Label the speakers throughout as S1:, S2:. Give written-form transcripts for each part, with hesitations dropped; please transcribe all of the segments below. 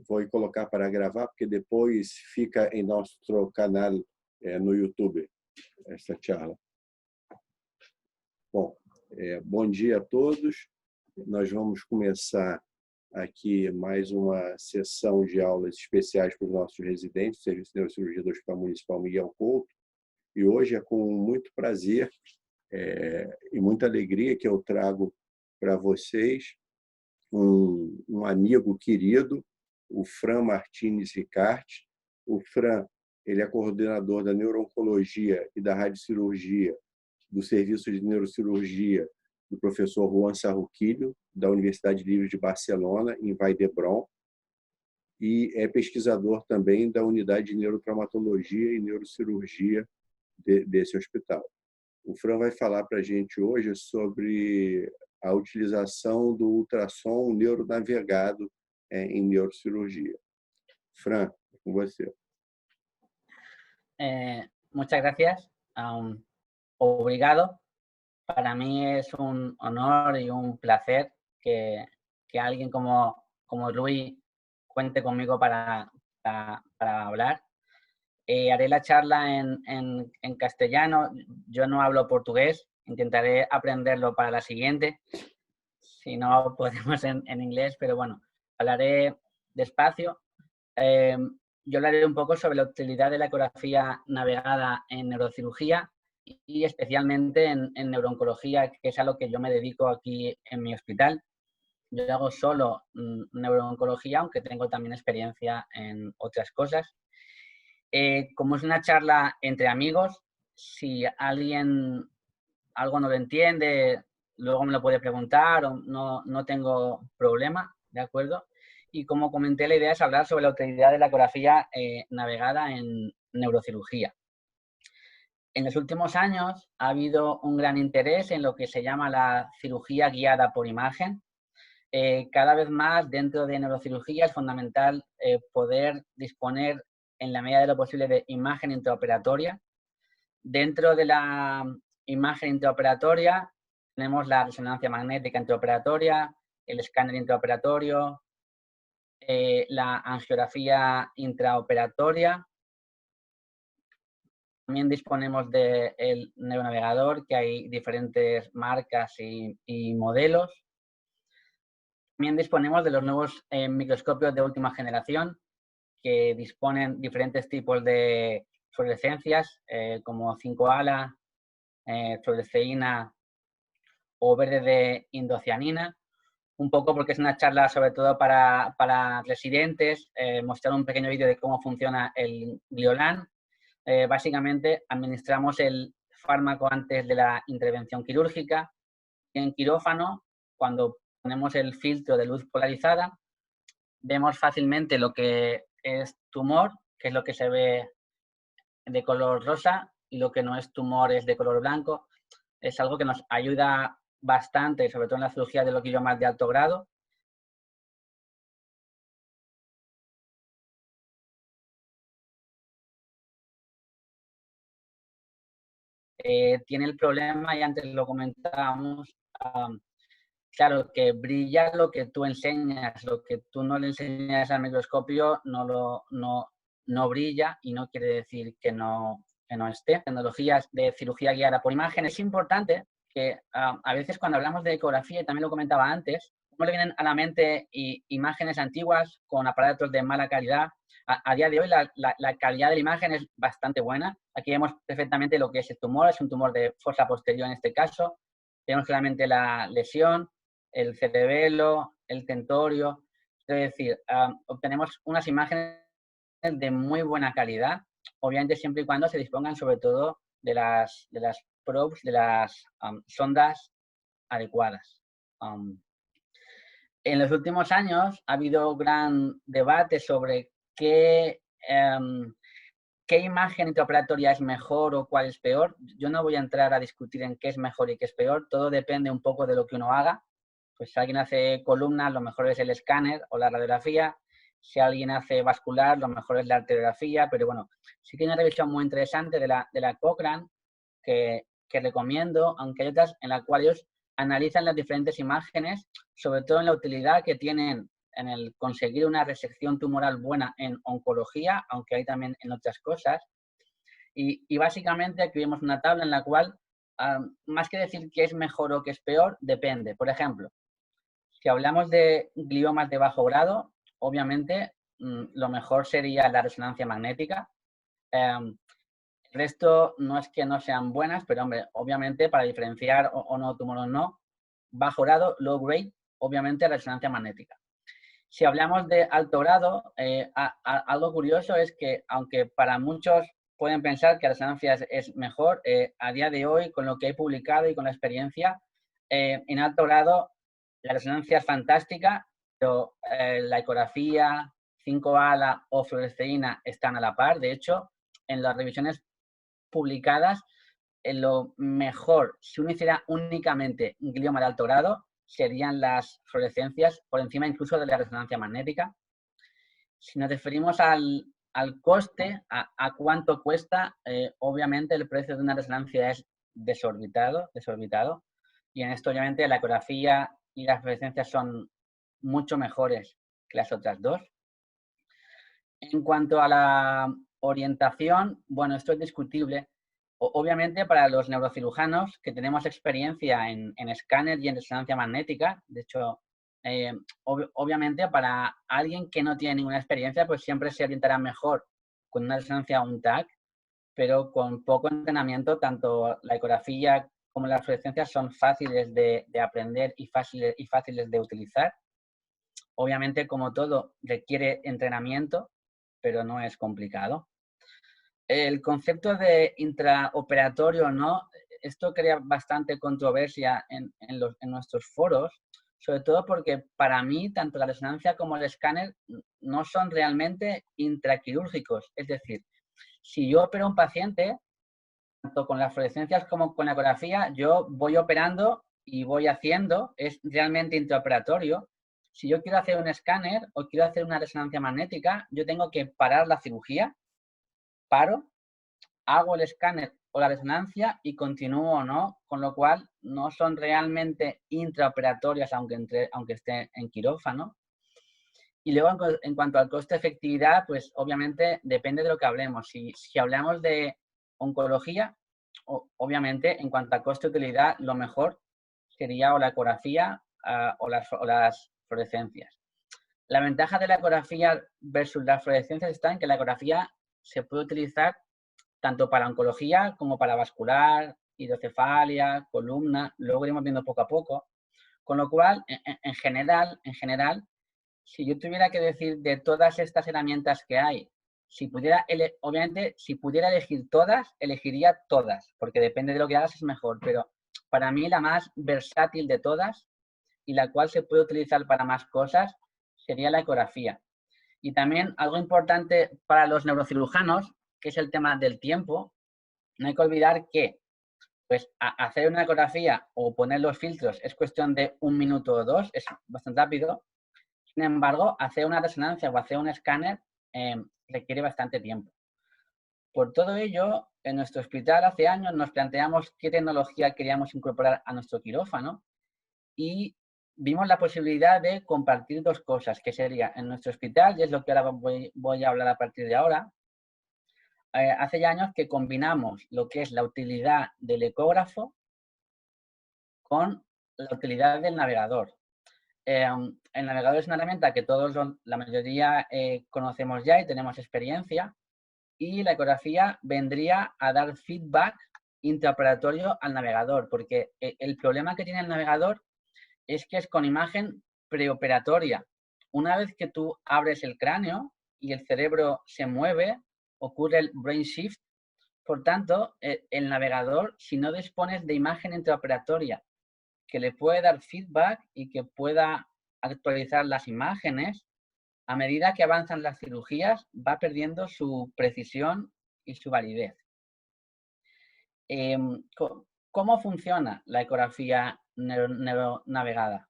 S1: vou colocar para gravar, porque depois fica em nosso canal no YouTube, essa charla. Bom, bom dia a todos. Nós vamos começar aqui mais uma sessão de aulas especiais para os nossos residentes do Serviço de Neurocirurgia do Hospital Municipal Miguel Couto. E hoje é com muito prazer e muita alegria que eu trago para vocês um amigo querido, o Fran Martins Ricarte. O Fran, ele é coordenador da neuro-oncologia e da radiocirurgia do Serviço de Neurocirurgia do professor Juan Sarruquillo, da Universidade Livre de Barcelona, em Vall d'Hebron, e é pesquisador também da Unidade de Neurotraumatologia e Neurocirurgia desse hospital. O Fran vai falar para a gente hoje sobre a utilização do ultrassom neuronavegado em neurocirurgia. Fran, é com você.
S2: Muchas gracias. Obrigado. Para mí es un honor y un placer que alguien como Luis cuente conmigo para hablar. Haré la charla en castellano. Yo no hablo portugués. Intentaré aprenderlo para la siguiente. Si no, podemos en inglés, pero bueno, hablaré despacio. Yo hablaré un poco sobre la utilidad de la ecografía navegada en neurocirugía y especialmente en neurooncología, que es a lo que yo me dedico aquí en mi hospital. Yo hago solo neurooncología, aunque tengo también experiencia en otras cosas. Como es una charla entre amigos, si alguien algo no lo entiende, luego me lo puede preguntar, o no tengo problema, ¿de acuerdo? Y como comenté, la idea es hablar sobre la utilidad de la ecografía navegada en neurocirugía. En los últimos años ha habido un gran interés en lo que se llama la cirugía guiada por imagen. Cada vez más dentro de neurocirugía es fundamental poder disponer en la medida de lo posible de imagen intraoperatoria. Dentro de la imagen intraoperatoria tenemos la resonancia magnética intraoperatoria, el escáner intraoperatorio, la angiografía intraoperatoria. También disponemos del neuronavegador, que hay diferentes marcas y modelos. También disponemos de los nuevos microscopios de última generación, que disponen diferentes tipos de fluorescencias, como 5-ala, fluoresceína o verde de indocianina. Un poco porque es una charla sobre todo para residentes, mostrar un pequeño vídeo de cómo funciona el Gliolan. Básicamente administramos el fármaco antes de la intervención quirúrgica. En quirófano, cuando ponemos el filtro de luz polarizada, vemos fácilmente lo que es tumor, que es lo que se ve de color rosa, y lo que no es tumor es de color blanco. Es algo que nos ayuda bastante, sobre todo en la cirugía de los gliomas de alto grado. Tiene el problema, y antes lo comentábamos, claro, que brilla lo que tú enseñas, lo que tú no le enseñas al microscopio no brilla, y no quiere decir que no esté. Tecnologías de cirugía guiada por imagen. Es importante que a veces cuando hablamos de ecografía, y también lo comentaba antes, no le vienen a la mente imágenes antiguas con aparatos de mala calidad. A día de hoy la calidad de la imagen es bastante buena. Aquí vemos perfectamente lo que es el tumor. Es un tumor de fosa posterior en este caso. Vemos claramente la lesión, el cerebelo, el tentorio. Es decir, obtenemos unas imágenes de muy buena calidad, obviamente siempre y cuando se dispongan sobre todo de las probes, de las sondas adecuadas. En los últimos años ha habido gran debate sobre qué imagen intraoperatoria es mejor o cuál es peor. Yo no voy a entrar a discutir en qué es mejor y qué es peor. Todo depende un poco de lo que uno haga. Pues si alguien hace columnas, lo mejor es el escáner o la radiografía. Si alguien hace vascular, lo mejor es la arteriografía. Pero bueno, sí que hay una revisión muy interesante de la Cochrane que recomiendo, aunque hay otras en las cuales ellos analizan las diferentes imágenes, sobre todo en la utilidad que tienen en el conseguir una resección tumoral buena en oncología, aunque hay también en otras cosas. Y básicamente aquí vemos una tabla en la cual, más que decir que es mejor o que es peor, depende. Por ejemplo, si hablamos de gliomas de bajo grado, obviamente lo mejor sería la resonancia magnética. El resto no es que no sean buenas, pero hombre, obviamente para diferenciar o no tumor o no, bajo grado, low grade, obviamente resonancia magnética. Si hablamos de alto grado, algo curioso es que aunque para muchos pueden pensar que la resonancia es mejor, a día de hoy, con lo que he publicado y con la experiencia, en alto grado la resonancia es fantástica, pero la ecografía, 5-ala o fluoresceína están a la par. De hecho, en las revisiones publicadas, en lo mejor, si uno hiciera únicamente glioma de alto grado, serían las fluorescencias por encima incluso de la resonancia magnética. Si nos referimos al coste, a cuánto cuesta, obviamente el precio de una resonancia es desorbitado. Y en esto obviamente la ecografía y las fluorescencias son mucho mejores que las otras dos. En cuanto a la orientación, bueno, esto es discutible. Obviamente para los neurocirujanos que tenemos experiencia en escáner y en resonancia magnética, de hecho, obviamente para alguien que no tiene ninguna experiencia, pues siempre se orientará mejor con una resonancia o un TAC, pero con poco entrenamiento, tanto la ecografía como las fluorescencias son fáciles de aprender y fáciles de utilizar. Obviamente, como todo, requiere entrenamiento, pero no es complicado. El concepto de intraoperatorio, ¿no? Esto crea bastante controversia en nuestros foros, sobre todo porque para mí tanto la resonancia como el escáner no son realmente intraquirúrgicos. Es decir, si yo opero a un paciente, tanto con las fluorescencias como con la ecografía, yo voy operando y voy haciendo, es realmente intraoperatorio. Si yo quiero hacer un escáner o quiero hacer una resonancia magnética, yo tengo que parar la cirugía, paro, hago el escáner o la resonancia y continúo, ¿no? Con lo cual no son realmente intraoperatorias aunque esté en quirófano. Y luego en cuanto al coste-efectividad, pues obviamente depende de lo que hablemos. Si hablamos de oncología, obviamente en cuanto a coste-utilidad, lo mejor sería o la ecografía o las fluorescencias. La ventaja de la ecografía versus las fluorescencias está en que la ecografía se puede utilizar tanto para oncología como para vascular, hidrocefalia, columna, luego iremos viendo poco a poco. Con lo cual, en general, si yo tuviera que decir de todas estas herramientas que hay, obviamente, si pudiera elegir todas, elegiría todas, porque depende de lo que hagas es mejor, pero para mí la más versátil de todas y la cual se puede utilizar para más cosas sería la ecografía. Y también algo importante para los neurocirujanos, que es el tema del tiempo, no hay que olvidar que pues, hacer una ecografía o poner los filtros es cuestión de 1 minuto o 2, es bastante rápido. Sin embargo, hacer una resonancia o hacer un escáner requiere bastante tiempo. Por todo ello, en nuestro hospital hace años nos planteamos qué tecnología queríamos incorporar a nuestro quirófano y vimos la posibilidad de compartir dos cosas, que sería en nuestro hospital, y es lo que ahora voy a hablar a partir de ahora. Hace ya años que combinamos lo que es la utilidad del ecógrafo con la utilidad del navegador. El navegador es una herramienta que todos, la mayoría, conocemos ya y tenemos experiencia, y la ecografía vendría a dar feedback intraoperatorio al navegador, porque el problema que tiene el navegador es que es con imagen preoperatoria. Una vez que tú abres el cráneo y el cerebro se mueve, ocurre el brain shift. Por tanto, el navegador, si no dispones de imagen intraoperatoria que le puede dar feedback y que pueda actualizar las imágenes, a medida que avanzan las cirugías, va perdiendo su precisión y su validez. ¿Cómo funciona la ecografía neuronavegada?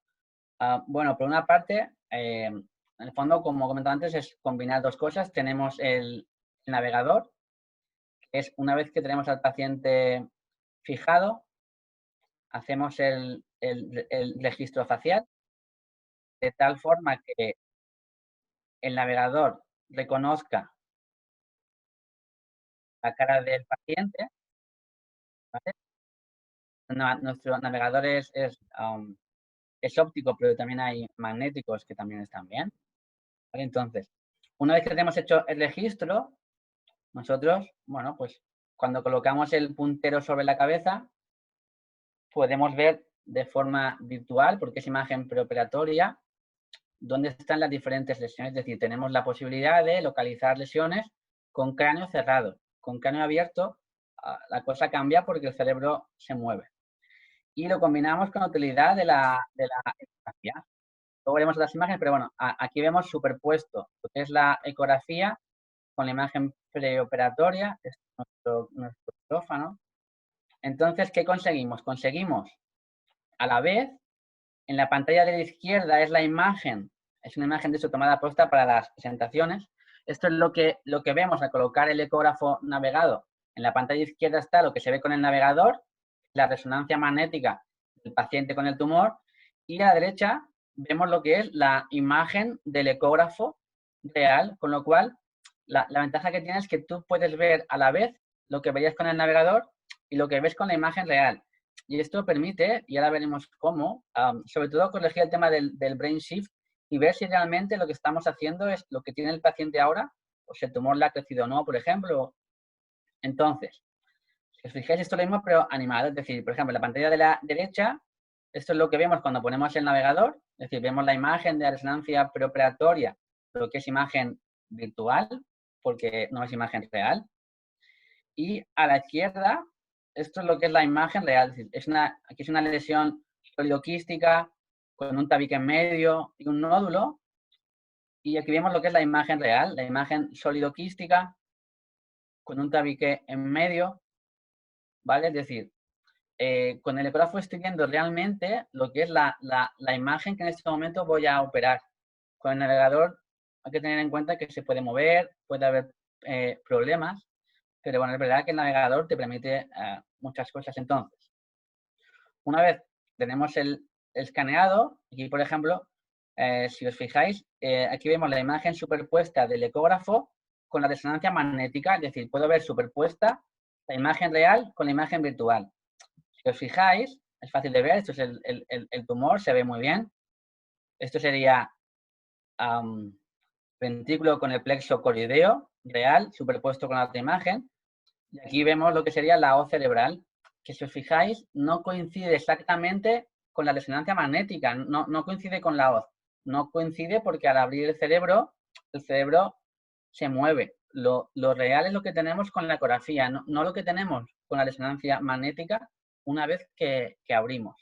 S2: Bueno, por una parte, en el fondo, como comentaba antes, es combinar dos cosas. Tenemos el navegador, que es una vez que tenemos al paciente fijado, hacemos el registro facial, de tal forma que el navegador reconozca la cara del paciente, ¿vale? Nuestro navegador es óptico, pero también hay magnéticos que también están bien, ¿vale? Entonces, una vez que tenemos hecho el registro, nosotros, bueno, pues cuando colocamos el puntero sobre la cabeza, podemos ver de forma virtual, porque es imagen preoperatoria, dónde están las diferentes lesiones. Es decir, tenemos la posibilidad de localizar lesiones con cráneo cerrado. Con cráneo abierto, la cosa cambia porque el cerebro se mueve. Y lo combinamos con la utilidad de la ecografía. Luego veremos las imágenes, pero bueno, aquí vemos superpuesto lo que es la ecografía con la imagen preoperatoria, es nuestro quirófano. Entonces, ¿qué conseguimos? Conseguimos a la vez, en la pantalla de la izquierda es la imagen, es una imagen de su tomada posta para las presentaciones. Esto es lo que vemos al colocar el ecógrafo navegado. En la pantalla izquierda está lo que se ve con el navegador, la resonancia magnética del paciente con el tumor, y a la derecha vemos lo que es la imagen del ecógrafo real, con lo cual la ventaja que tiene es que tú puedes ver a la vez lo que veías con el navegador y lo que ves con la imagen real. Y esto permite, y ahora veremos cómo, sobre todo corregir el tema del brain shift y ver si realmente lo que estamos haciendo es lo que tiene el paciente ahora, o si el tumor le ha crecido o no, por ejemplo. Entonces, si os fijáis, esto es lo mismo, pero animado. Es decir, por ejemplo, en la pantalla de la derecha, esto es lo que vemos cuando ponemos el navegador. Es decir, vemos la imagen de la resonancia preoperatoria, pero que es imagen virtual, porque no es imagen real. Y a la izquierda, esto es lo que es la imagen real. Es decir, aquí es una lesión sólido-quística con un tabique en medio y un nódulo. Y aquí vemos lo que es la imagen real, la imagen sólido-quística con un tabique en medio, ¿vale? Es decir, con el ecógrafo estoy viendo realmente lo que es la imagen que en este momento voy a operar. Con el navegador hay que tener en cuenta que se puede mover, puede haber problemas, pero bueno, es verdad que el navegador te permite muchas cosas. Entonces, una vez tenemos el escaneado, aquí por ejemplo, si os fijáis, aquí vemos la imagen superpuesta del ecógrafo con la resonancia magnética, es decir, puedo ver superpuesta la imagen real con la imagen virtual. Si os fijáis, es fácil de ver, esto es el tumor, se ve muy bien. Esto sería ventrículo con el plexo coroideo real, superpuesto con la otra imagen. Y aquí vemos lo que sería la hoz cerebral, que si os fijáis, no coincide exactamente con la resonancia magnética, no coincide con la hoz. No coincide porque al abrir el cerebro se mueve. Lo real es lo que tenemos con la ecografía, no lo que tenemos con la resonancia magnética una vez que abrimos.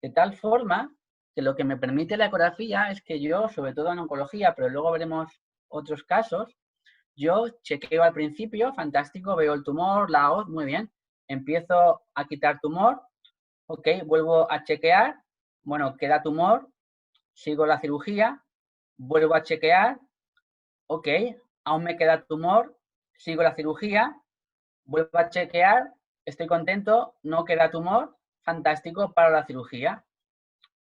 S2: De tal forma que lo que me permite la ecografía es que yo, sobre todo en oncología, pero luego veremos otros casos, yo chequeo al principio, fantástico, veo el tumor, la hoz, muy bien. Empiezo a quitar tumor, ok, vuelvo a chequear, bueno, queda tumor, sigo la cirugía, vuelvo a chequear, ok, aún me queda tumor, sigo la cirugía, vuelvo a chequear, estoy contento, no queda tumor, fantástico, para la cirugía.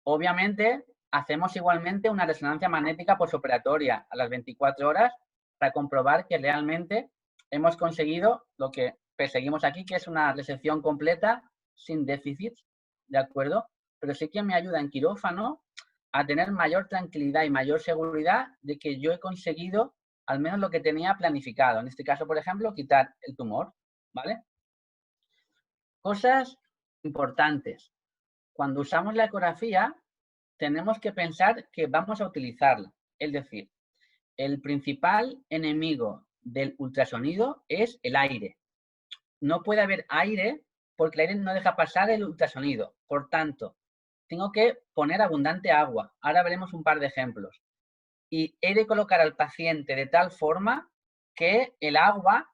S2: Obviamente, hacemos igualmente una resonancia magnética postoperatoria a las 24 horas para comprobar que realmente hemos conseguido lo que perseguimos aquí, que es una resección completa sin déficits, ¿de acuerdo? Pero sí que me ayuda en quirófano a tener mayor tranquilidad y mayor seguridad de que yo he conseguido al menos lo que tenía planificado. En este caso, por ejemplo, quitar el tumor, ¿vale? Cosas importantes. Cuando usamos la ecografía, tenemos que pensar que vamos a utilizarla. Es decir, el principal enemigo del ultrasonido es el aire. No puede haber aire porque el aire no deja pasar el ultrasonido. Por tanto, tengo que poner abundante agua. Ahora veremos un par de ejemplos. Y he de colocar al paciente de tal forma que el agua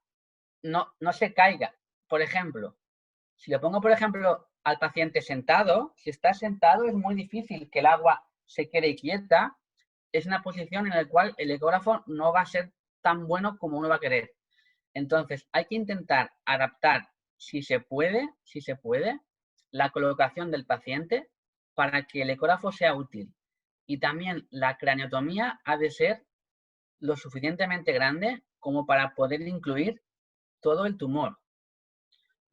S2: no se caiga. Por ejemplo, si lo pongo, por ejemplo, al paciente sentado, si está sentado es muy difícil que el agua se quede quieta. Es una posición en la cual el ecógrafo no va a ser tan bueno como uno va a querer. Entonces, hay que intentar adaptar, si se puede, la colocación del paciente para que el ecógrafo sea útil. Y también la craniotomía ha de ser lo suficientemente grande como para poder incluir todo el tumor.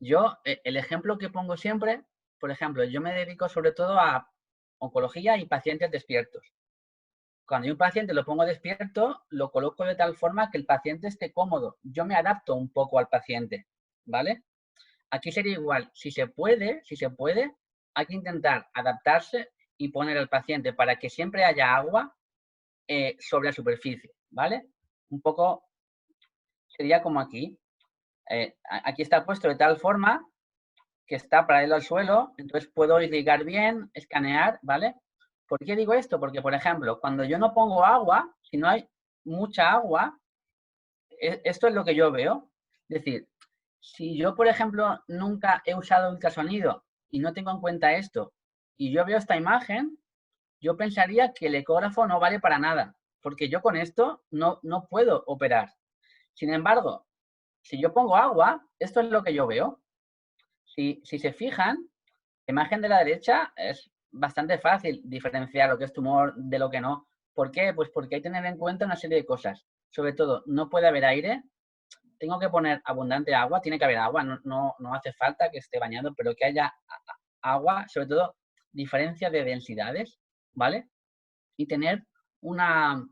S2: Yo, el ejemplo que pongo siempre, por ejemplo, yo me dedico sobre todo a oncología y pacientes despiertos. Cuando hay un paciente lo pongo despierto, lo coloco de tal forma que el paciente esté cómodo. Yo me adapto un poco al paciente, ¿vale? Aquí sería igual. Si se puede, hay que intentar adaptarse y poner al paciente para que siempre haya agua sobre la superficie, ¿vale? Un poco sería como aquí. Aquí está puesto de tal forma que está paralelo al suelo, entonces puedo irrigar bien, escanear, ¿vale? ¿Por qué digo esto? Porque, por ejemplo, cuando yo no pongo agua, si no hay mucha agua, esto es lo que yo veo. Es decir, si yo, por ejemplo, nunca he usado ultrasonido y no tengo en cuenta esto, y yo veo esta imagen, yo pensaría que el ecógrafo no vale para nada, porque yo con esto no puedo operar. Sin embargo, si yo pongo agua, esto es lo que yo veo. Si se fijan, la imagen de la derecha es bastante fácil diferenciar lo que es tumor de lo que no. ¿Por qué? Pues porque hay que tener en cuenta una serie de cosas. Sobre todo, no puede haber aire. Tengo que poner abundante agua. Tiene que haber agua. No hace falta que esté bañado, pero que haya agua. Sobre todo, diferencia de densidades, ¿vale? Y tener una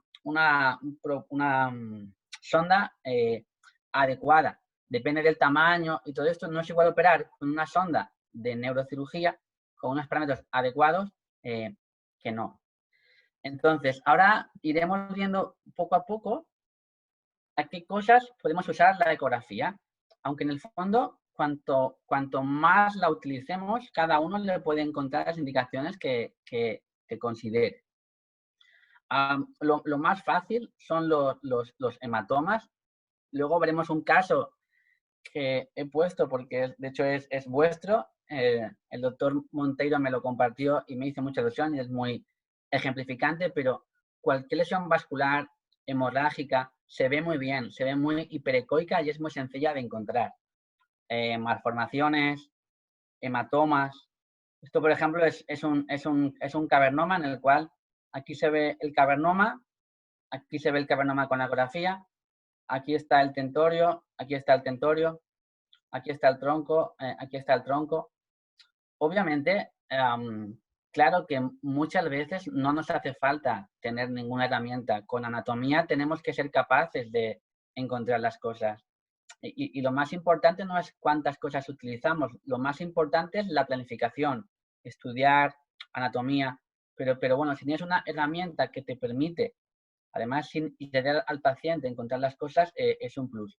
S2: sonda adecuada. Depende del tamaño y todo esto. No es igual operar con una sonda de neurocirugía con unos parámetros adecuados que no. Entonces, ahora iremos viendo poco a poco a qué cosas podemos usar la ecografía. Aunque en el fondo, cuanto más la utilicemos, cada uno le puede encontrar las indicaciones que considere. Lo más fácil son los hematomas. Luego veremos un caso que he puesto porque de hecho es vuestro. El doctor Monteiro me lo compartió y me hizo mucha ilusión y es muy ejemplificante, pero cualquier lesión vascular, hemorrágica, se ve muy bien, se ve muy hiperecoica y es muy sencilla de encontrar. Malformaciones, hematomas. Esto, por ejemplo, es un cavernoma en el cual aquí se ve el cavernoma, aquí se ve el cavernoma con la ecografía, aquí está el tentorio, aquí está el tentorio, aquí está el tronco, aquí está el tronco. Obviamente, claro que muchas veces no nos hace falta tener ninguna herramienta. Con anatomía tenemos que ser capaces de encontrar las cosas. Y lo más importante no es cuántas cosas utilizamos, lo más importante es la planificación, estudiar anatomía, pero bueno, si tienes una herramienta que te permite, además sin idear al paciente encontrar las cosas, es un plus.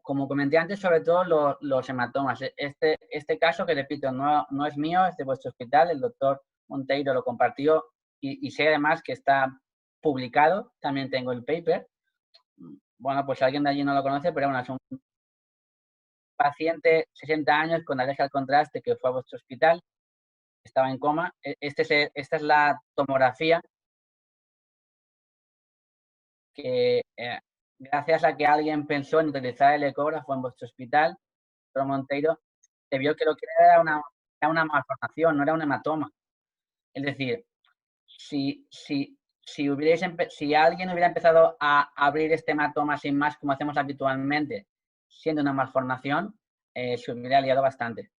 S2: Como comenté antes, sobre todo los hematomas. Este caso, que repito, no es mío, es de vuestro hospital, el doctor Monteiro lo compartió y sé además que está publicado, también tengo el paper. Bueno, pues alguien de allí no lo conoce, pero bueno, es un paciente, 60 años, con alergia al contraste, que fue a vuestro hospital, estaba en coma. Esta es la tomografía que, gracias a que alguien pensó en utilizar el ecógrafo en vuestro hospital, doctor Monteiro, se vio que lo que era una malformación, no era un hematoma. Es decir, si alguien hubiera empezado a abrir este hematoma sin más, como hacemos habitualmente, siendo una malformación, se hubiera liado bastante.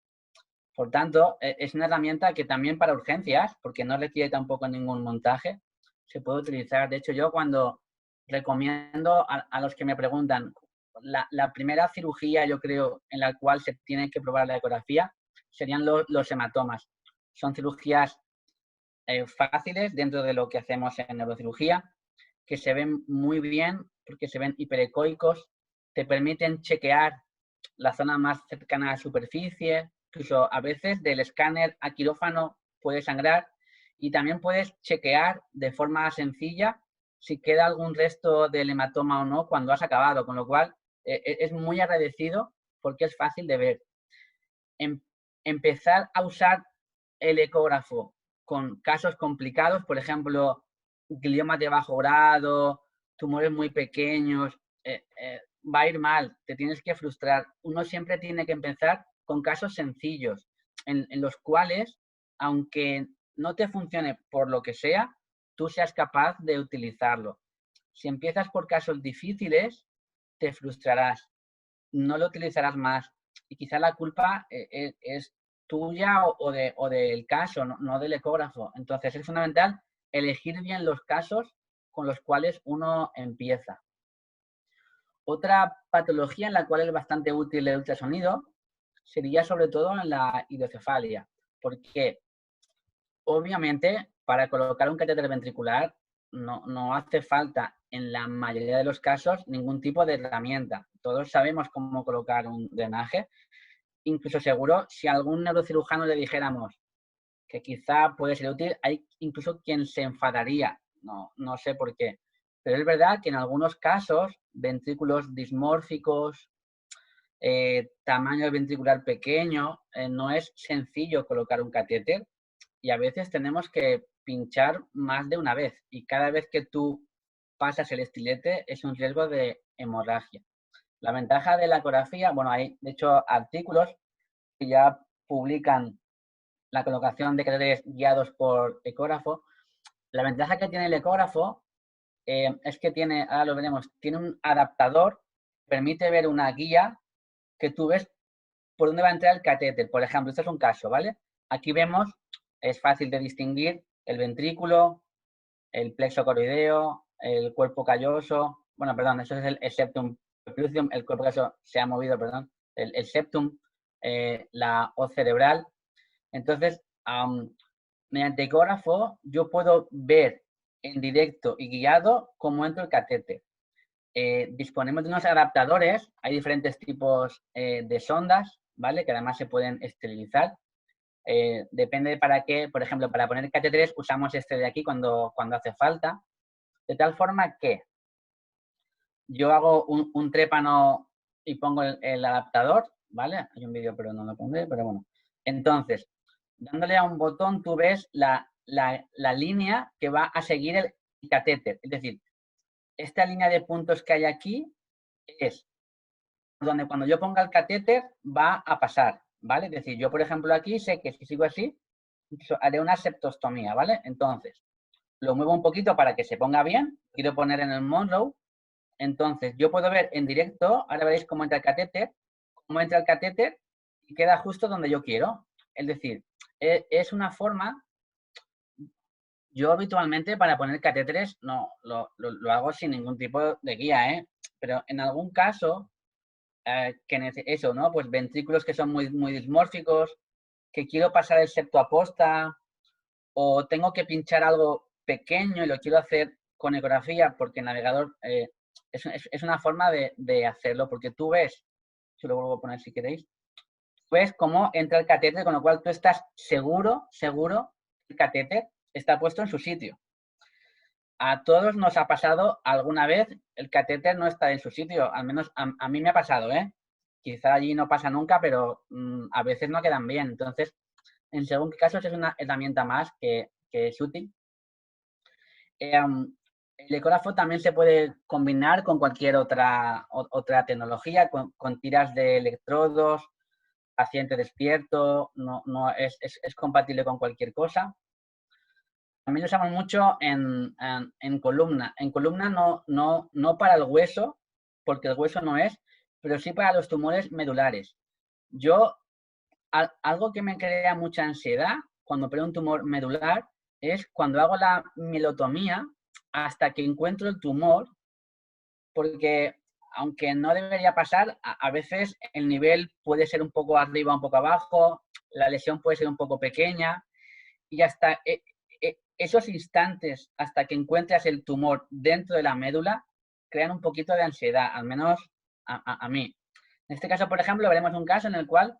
S2: Por tanto, es una herramienta que también para urgencias, porque no requiere tampoco ningún montaje, se puede utilizar. De hecho, yo cuando recomiendo a los que me preguntan, la primera cirugía, yo creo, en la cual se tiene que probar la ecografía, serían los hematomas. Son cirugías fáciles dentro de lo que hacemos en neurocirugía, que se ven muy bien porque se ven hiperecoicos, te permiten chequear la zona más cercana a la superficie, incluso a veces del escáner a quirófano puede sangrar y también puedes chequear de forma sencilla si queda algún resto del hematoma o no cuando has acabado, con lo cual es muy agradecido porque es fácil de ver. Empezar a usar el ecógrafo con casos complicados, por ejemplo, gliomas de bajo grado, tumores muy pequeños, va a ir mal, te tienes que frustrar. Uno siempre tiene que empezar con casos sencillos, en los cuales, aunque no te funcione por lo que sea, tú seas capaz de utilizarlo. Si empiezas por casos difíciles, te frustrarás, no lo utilizarás más y quizá la culpa es tuya o del caso, no del ecógrafo. Entonces es fundamental elegir bien los casos con los cuales uno empieza. Otra patología en la cual es bastante útil el ultrasonido sería sobre todo en la hidrocefalia, porque obviamente para colocar un catéter ventricular no hace falta en la mayoría de los casos ningún tipo de herramienta. Todos sabemos cómo colocar un drenaje. Incluso seguro, si a algún neurocirujano le dijéramos que quizá puede ser útil, hay incluso quien se enfadaría. No sé por qué. Pero es verdad que en algunos casos, ventrículos dismórficos, tamaño ventricular pequeño, no es sencillo colocar un catéter y a veces tenemos que pinchar más de una vez y cada vez que tú pasas el estilete es un riesgo de hemorragia. La ventaja de la ecografía, bueno, hay de hecho artículos que ya publican la colocación de catéteres guiados por ecógrafo. La ventaja que tiene el ecógrafo es que tiene, ahora lo veremos, tiene un adaptador que permite ver una guía que tú ves por dónde va a entrar el catéter. Por ejemplo, este es un caso, ¿vale? Aquí vemos, es fácil de distinguir el ventrículo, el plexo coroideo, el cuerpo calloso. Bueno, perdón, eso es el septum perlucium, el cuerpo calloso se ha movido, perdón. El septum, la hoz cerebral. Entonces, mediante ecógrafo, yo puedo ver en directo y guiado cómo entra el catéter. Disponemos de unos adaptadores, hay diferentes tipos de sondas, ¿vale? Que además se pueden esterilizar. Depende de para qué, por ejemplo, para poner catéteres usamos este de aquí cuando hace falta, de tal forma que yo hago un trépano y pongo el adaptador, ¿vale? Hay un vídeo pero no lo pondré, pero bueno. Entonces, dándole a un botón tú ves la línea que va a seguir el catéter. Es decir, esta línea de puntos que hay aquí es donde cuando yo ponga el catéter va a pasar, ¿vale? Es decir, yo por ejemplo aquí sé que si sigo así, haré una septostomía, ¿vale? Entonces, lo muevo un poquito para que se ponga bien, quiero poner en el Monroe, entonces yo puedo ver en directo, ahora veréis cómo entra el catéter y queda justo donde yo quiero. Es decir, es una forma, yo habitualmente para poner catéteres no lo hago sin ningún tipo de guía, ¿eh? Pero en algún caso, eso, ¿no? Pues ventrículos que son muy dismórficos, que quiero pasar el septo a posta, o tengo que pinchar algo pequeño y lo quiero hacer con ecografía porque el navegador es una forma de hacerlo, porque tú ves, si lo vuelvo a poner si queréis, ves cómo entra el catéter, con lo cual tú estás seguro que el catéter está puesto en su sitio. A todos nos ha pasado alguna vez el catéter no está en su sitio, al menos a mí me ha pasado, ¿eh? Quizá allí no pasa nunca, pero a veces no quedan bien. Entonces, en según qué casos es una herramienta más que es útil. El ecógrafo también se puede combinar con cualquier otra tecnología, con tiras de electrodos, paciente despierto, es compatible con cualquier cosa. También lo usamos mucho en columna. En columna no para el hueso, porque el hueso no es, pero sí para los tumores medulares. Algo que me crea mucha ansiedad cuando opero un tumor medular es cuando hago la mielotomía hasta que encuentro el tumor, porque aunque no debería pasar, a veces el nivel puede ser un poco arriba, un poco abajo, la lesión puede ser un poco pequeña y hasta esos instantes hasta que encuentras el tumor dentro de la médula crean un poquito de ansiedad, al menos a mí. En este caso, por ejemplo, veremos un caso en el cual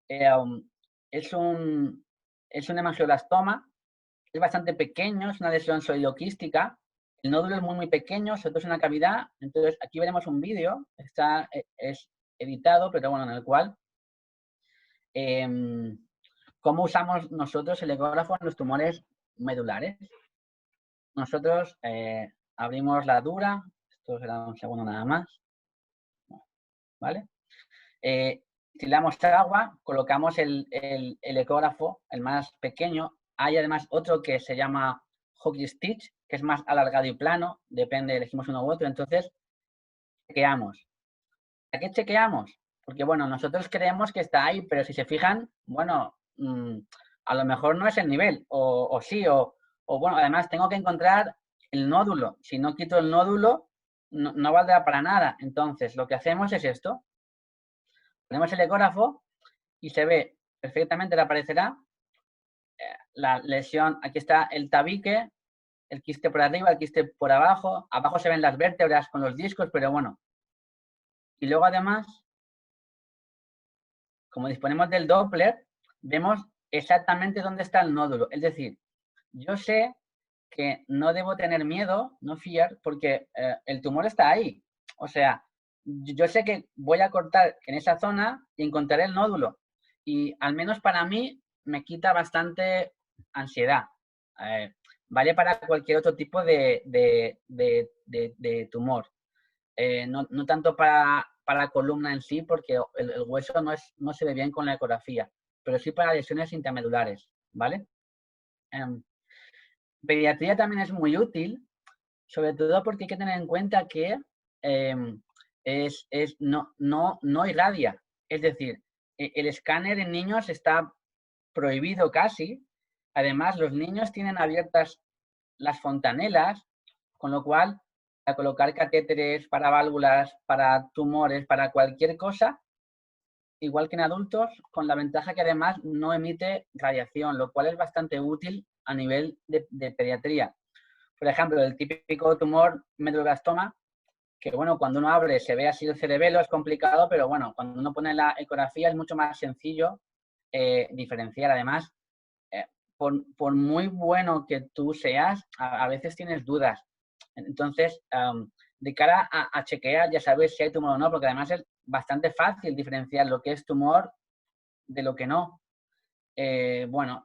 S2: es un hemangioblastoma, es bastante pequeño, es una lesión solidoquística, el nódulo es muy pequeño, sobre todo es una cavidad. Entonces aquí veremos un vídeo, es editado, pero bueno, en el cual cómo usamos nosotros el ecógrafo en los tumores medulares. Nosotros abrimos la dura, esto será un segundo nada más, ¿vale? Tiramos agua, colocamos el ecógrafo, el más pequeño. Hay además otro que se llama hockey stitch, que es más alargado y plano, depende, elegimos uno u otro, entonces chequeamos. ¿A qué chequeamos? Porque, bueno, nosotros creemos que está ahí, pero si se fijan, bueno, a lo mejor no es el nivel, o sí, o bueno, además tengo que encontrar el nódulo. Si no quito el nódulo, no valdrá para nada. Entonces, lo que hacemos es esto. Ponemos el ecógrafo y se ve perfectamente, le aparecerá la lesión. Aquí está el tabique, el quiste por arriba, el quiste por abajo. Abajo se ven las vértebras con los discos, pero bueno. Y luego, además, como disponemos del Doppler, vemos exactamente dónde está el nódulo. Es decir, yo sé que no debo tener miedo, no fear, porque el tumor está ahí. O sea, yo sé que voy a cortar en esa zona y encontraré el nódulo. Y al menos para mí me quita bastante ansiedad. Vale para cualquier otro tipo de tumor. No tanto para la columna en sí, porque el hueso no se ve bien con la ecografía, pero sí para lesiones intermedulares, ¿vale? Pediatría también es muy útil, sobre todo porque hay que tener en cuenta que no irradia. Es decir, el escáner en niños está prohibido casi. Además, los niños tienen abiertas las fontanelas, con lo cual, para colocar catéteres, para válvulas, para tumores, para cualquier cosa, igual que en adultos, con la ventaja que además no emite radiación, lo cual es bastante útil a nivel de pediatría. Por ejemplo, el típico tumor medulloblastoma, que bueno, cuando uno abre se ve así el cerebelo, es complicado, pero bueno, cuando uno pone la ecografía es mucho más sencillo diferenciar. Además, por muy bueno que tú seas, a veces tienes dudas. Entonces, de cara a chequear, ya sabes si hay tumor o no, porque además es bastante fácil diferenciar lo que es tumor de lo que no. Bueno,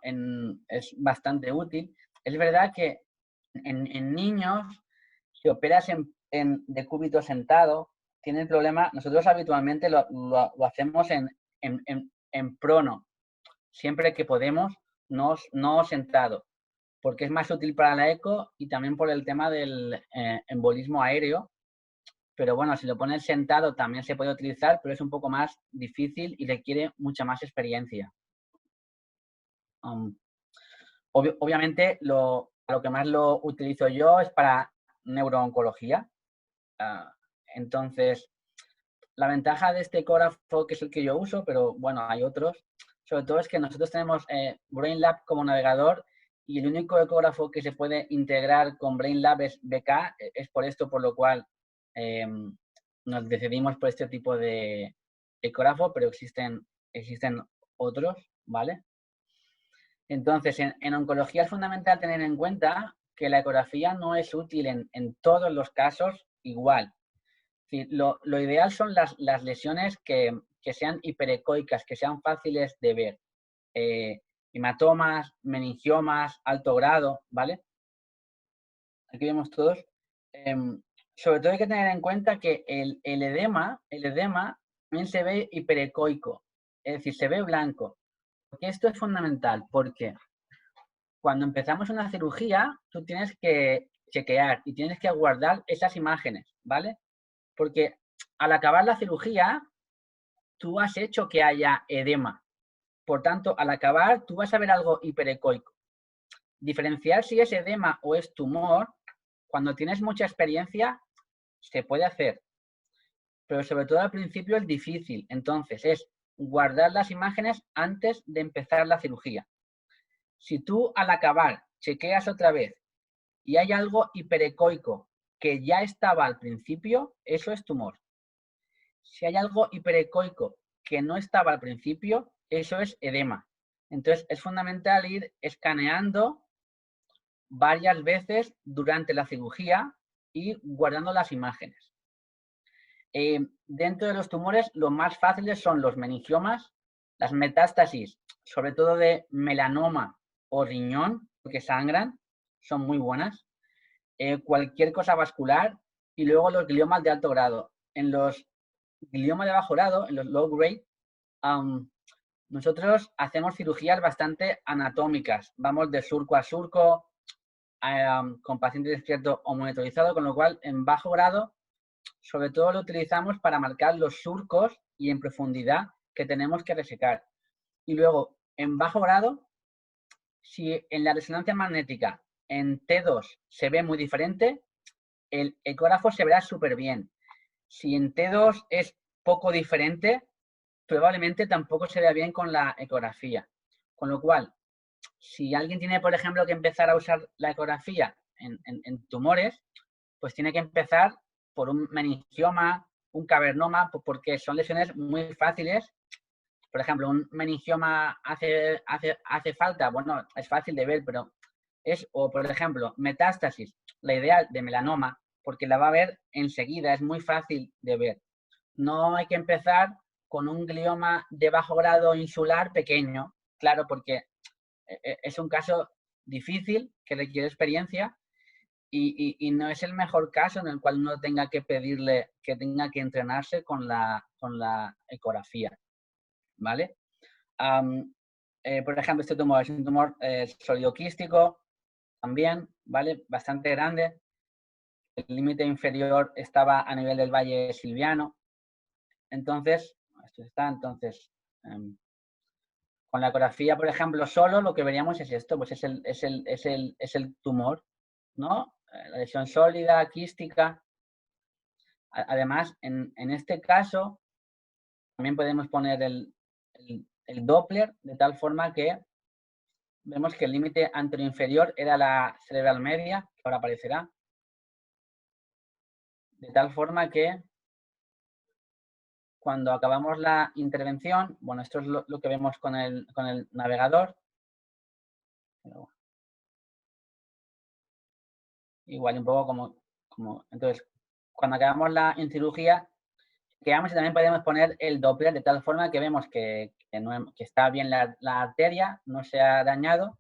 S2: es bastante útil. Es verdad que en niños, si operas en decúbito sentado, tiene el problema. Nosotros habitualmente lo hacemos en prono, siempre que podemos, no sentado, porque es más útil para la eco y también por el tema del embolismo aéreo. Pero bueno, si lo pones sentado también se puede utilizar, pero es un poco más difícil y requiere mucha más experiencia. Obviamente, lo que más lo utilizo yo es para neurooncología. Entonces, la ventaja de este ecógrafo, que es el que yo uso, pero bueno, hay otros, sobre todo es que nosotros tenemos BrainLab como navegador y el único ecógrafo que se puede integrar con BrainLab es BK. Es por esto por lo cual nos decidimos por este tipo de ecógrafo, pero existen otros, ¿vale? Entonces, en oncología es fundamental tener en cuenta que la ecografía no es útil en todos los casos igual. Es decir, lo ideal son las lesiones que sean hiperecoicas, que sean fáciles de ver. Hematomas, meningiomas, alto grado, ¿vale? Aquí vemos todos. Sobre todo hay que tener en cuenta que el edema también se ve hiperecoico, es decir, se ve blanco. Porque esto es fundamental, porque cuando empezamos una cirugía, tú tienes que chequear y tienes que guardar esas imágenes, ¿vale? Porque al acabar la cirugía, tú has hecho que haya edema. Por tanto, al acabar, tú vas a ver algo hiperecoico. Diferenciar si es edema o es tumor, cuando tienes mucha experiencia, se puede hacer. Pero sobre todo al principio es difícil. Entonces, es guardar las imágenes antes de empezar la cirugía. Si tú al acabar chequeas otra vez y hay algo hiperecoico que ya estaba al principio, eso es tumor. Si hay algo hiperecoico que no estaba al principio, eso es edema. Entonces, es fundamental ir escaneando varias veces durante la cirugía y guardando las imágenes. Dentro de los tumores, los más fáciles son los meningiomas, las metástasis, sobre todo de melanoma o riñón, porque sangran, son muy buenas. Cualquier cosa vascular y luego los gliomas de alto grado. En los gliomas de bajo grado, en los low grade, nosotros hacemos cirugías bastante anatómicas. Vamos de surco a surco, con pacientes despiertos o monitorizados, con lo cual en bajo grado sobre todo lo utilizamos para marcar los surcos y en profundidad que tenemos que resecar. Y luego, en bajo grado, si en la resonancia magnética en T2 se ve muy diferente, el ecógrafo se verá súper bien. Si en T2 es poco diferente, probablemente tampoco se vea bien con la ecografía. Con lo cual, si alguien tiene, por ejemplo, que empezar a usar la ecografía en tumores, pues tiene que empezar por un meningioma, un cavernoma, porque son lesiones muy fáciles. Por ejemplo, un meningioma hace falta, bueno, es fácil de ver, pero o por ejemplo, metástasis, la idea de melanoma, porque la va a ver enseguida, es muy fácil de ver. No hay que empezar con un glioma de bajo grado insular pequeño, claro, porque es un caso difícil que requiere experiencia y no es el mejor caso en el cual uno tenga que pedirle que tenga que entrenarse con la ecografía, ¿vale? Por ejemplo, este tumor es un tumor sólido quístico también, ¿vale? Bastante grande. El límite inferior estaba a nivel del valle silviano. Entonces, esto está, entonces, con la ecografía, por ejemplo, solo lo que veríamos es esto, pues es el tumor, ¿no? La lesión sólida, quística. Además, en este caso, también podemos poner el Doppler de tal forma que vemos que el límite anteroinferior era la cerebral media, que ahora aparecerá. De tal forma que cuando acabamos la intervención, bueno, esto es lo que vemos con el navegador. Igual un poco como entonces, cuando acabamos la cirugía, quedamos y también podemos poner el Doppler de tal forma que vemos que está bien la arteria, no se ha dañado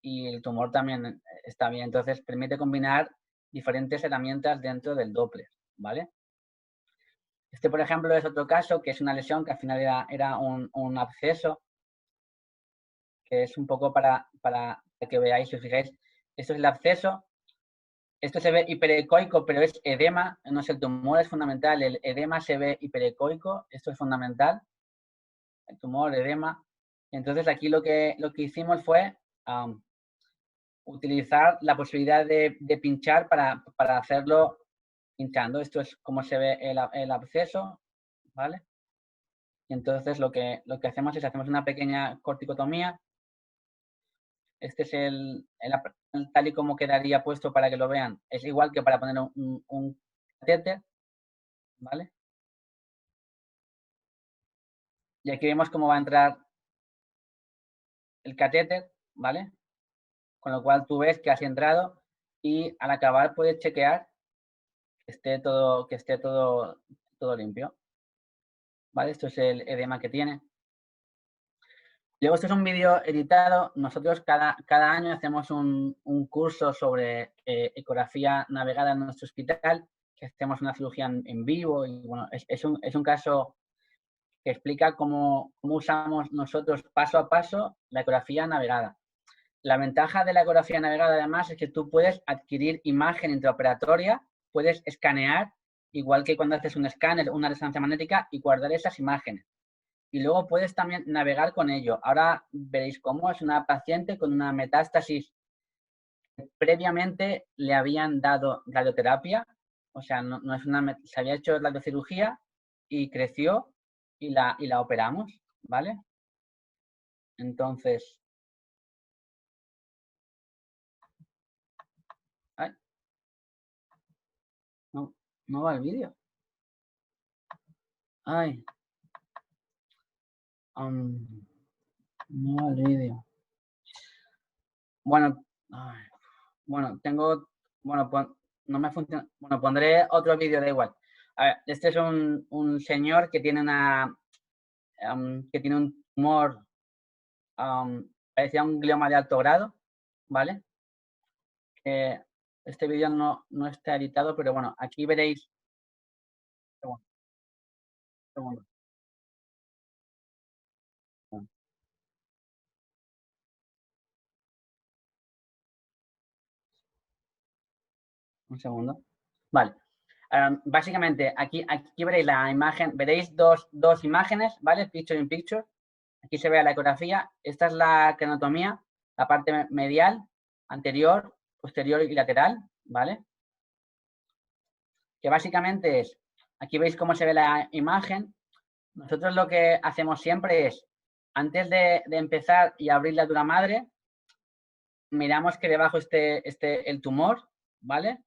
S2: y el tumor también está bien. Entonces, permite combinar diferentes herramientas dentro del Doppler, ¿vale? Este, por ejemplo, es otro caso que es una lesión que al final era un absceso, que es un poco para que veáis, si os fijáis, esto es el absceso. Esto se ve hiperecoico, pero es edema, no es el tumor, es fundamental. El edema se ve hiperecoico, esto es fundamental. El tumor, edema. Entonces, aquí lo que hicimos fue utilizar la posibilidad de pinchar para hacerlo pinchando. Esto es como se ve el absceso, ¿vale? Y entonces lo que hacemos es hacemos una pequeña corticotomía. Este es el tal y como quedaría puesto para que lo vean. Es igual que para poner un catéter, ¿vale? Y aquí vemos cómo va a entrar el catéter, ¿vale? Con lo cual tú ves que has entrado y al acabar puedes chequear que esté todo limpio, ¿vale? Esto es el edema que tiene. Luego, esto es un vídeo editado. Nosotros cada año hacemos un curso sobre ecografía navegada en nuestro hospital, que hacemos una cirugía en vivo y bueno, es un caso que explica cómo usamos nosotros paso a paso la ecografía navegada. La ventaja de la ecografía navegada, además, es que tú puedes adquirir imagen intraoperatoria, puedes escanear, igual que cuando haces un escáner, una resonancia magnética, y guardar esas imágenes. Y luego puedes también navegar con ello. Ahora veréis cómo es una paciente con una metástasis. Previamente le habían dado radioterapia, o sea, no es se había hecho radiocirugía y creció y la operamos, ¿vale? Entonces, ay, no va el vídeo. Ay, no va el vídeo. Bueno, ay, bueno, no me funciona. Bueno, pondré otro vídeo, da igual. A ver, este es un señor que tiene que tiene un tumor, parecía un glioma de alto grado, ¿vale? Este vídeo no está editado, pero bueno, aquí veréis. Segundo, segundo. Un segundo. Vale. Básicamente, aquí veréis la imagen, veréis dos imágenes, ¿vale? Picture in picture. Aquí se ve la ecografía. Esta es la craniotomía, la parte medial, anterior, posterior y lateral, ¿vale? Que básicamente es, aquí veis cómo se ve la imagen. Nosotros lo que hacemos siempre es, antes de empezar y abrir la dura madre, miramos que debajo esté el tumor, ¿vale?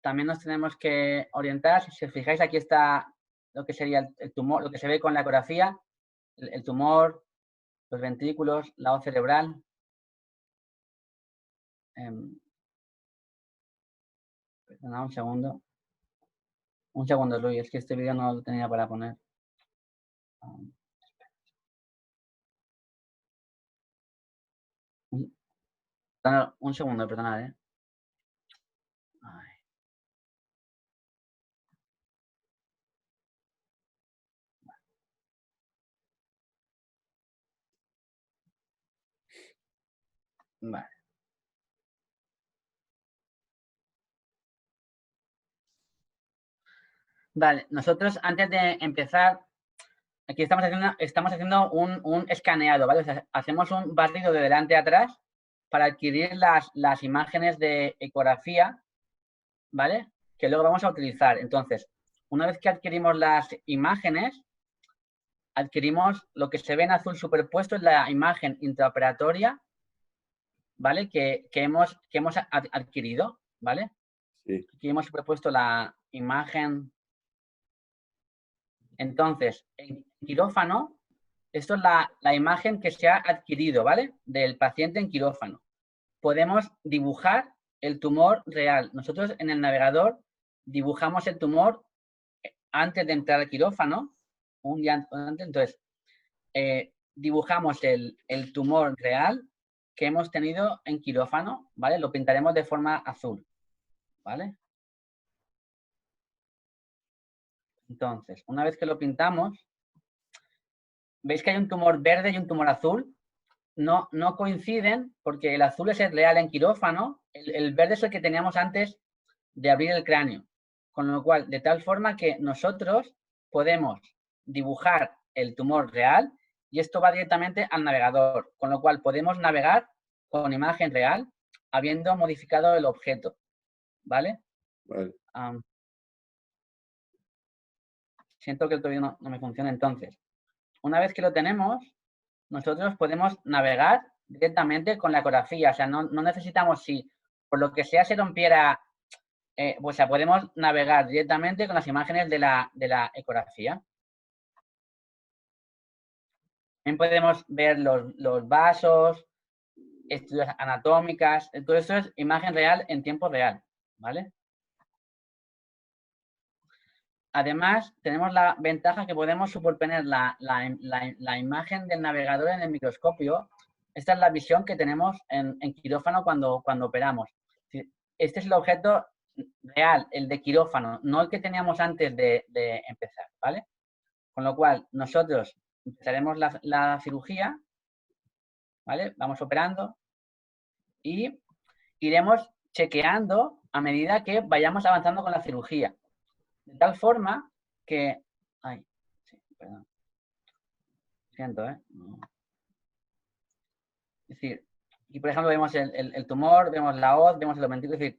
S2: También nos tenemos que orientar, si os fijáis, aquí está lo que sería el tumor, lo que se ve con la ecografía, el tumor, los ventrículos, la hoz cerebral. Perdona, un segundo. Un segundo, Luis, es que este vídeo no lo tenía para poner. Un segundo, perdonad, ¿eh? Ay. Vale. Vale, nosotros antes de empezar, aquí estamos haciendo un escaneado, ¿vale? O sea, hacemos un barrido de delante a atrás para adquirir las imágenes de ecografía, ¿vale? Que luego vamos a utilizar. Entonces, una vez que adquirimos las imágenes, adquirimos lo que se ve en azul superpuesto, es la imagen intraoperatoria, ¿vale? Que hemos adquirido, ¿vale?
S1: Sí.
S2: Aquí hemos superpuesto la imagen. Entonces, en quirófano, esto es la imagen que se ha adquirido, ¿vale? Del paciente en quirófano. Podemos dibujar el tumor real. Nosotros en el navegador dibujamos el tumor antes de entrar al quirófano, un día antes. Entonces, dibujamos el tumor real que hemos tenido en quirófano, ¿vale? Lo pintaremos de forma azul, ¿vale? Entonces, una vez que lo pintamos, veis que hay un tumor verde y un tumor azul. No coinciden porque el azul es el real en quirófano, el verde es el que teníamos antes de abrir el cráneo. Con lo cual, de tal forma que nosotros podemos dibujar el tumor real y esto va directamente al navegador. Con lo cual, podemos navegar con imagen real habiendo modificado el objeto. ¿Vale?
S1: Vale.
S2: Siento que todavía no me funciona. Entonces, una vez que lo tenemos, nosotros podemos navegar directamente con la ecografía. O sea, no necesitamos, si por lo que sea se rompiera, o sea, podemos navegar directamente con las imágenes de la ecografía. También podemos ver los vasos, estudios anatómicas, todo esto es imagen real en tiempo real, ¿vale? Además, tenemos la ventaja que podemos superponer la imagen del navegador en el microscopio. Esta es la visión que tenemos en quirófano cuando operamos. Este es el objeto real, el de quirófano, no el que teníamos antes de empezar, ¿vale? Con lo cual, nosotros empezaremos la cirugía, ¿vale? Vamos operando y iremos chequeando a medida que vayamos avanzando con la cirugía. De tal forma que... Ay, sí, perdón. Siento, ¿eh? Es decir, aquí por ejemplo vemos el tumor, vemos la hoz, vemos el ventrículo, es decir,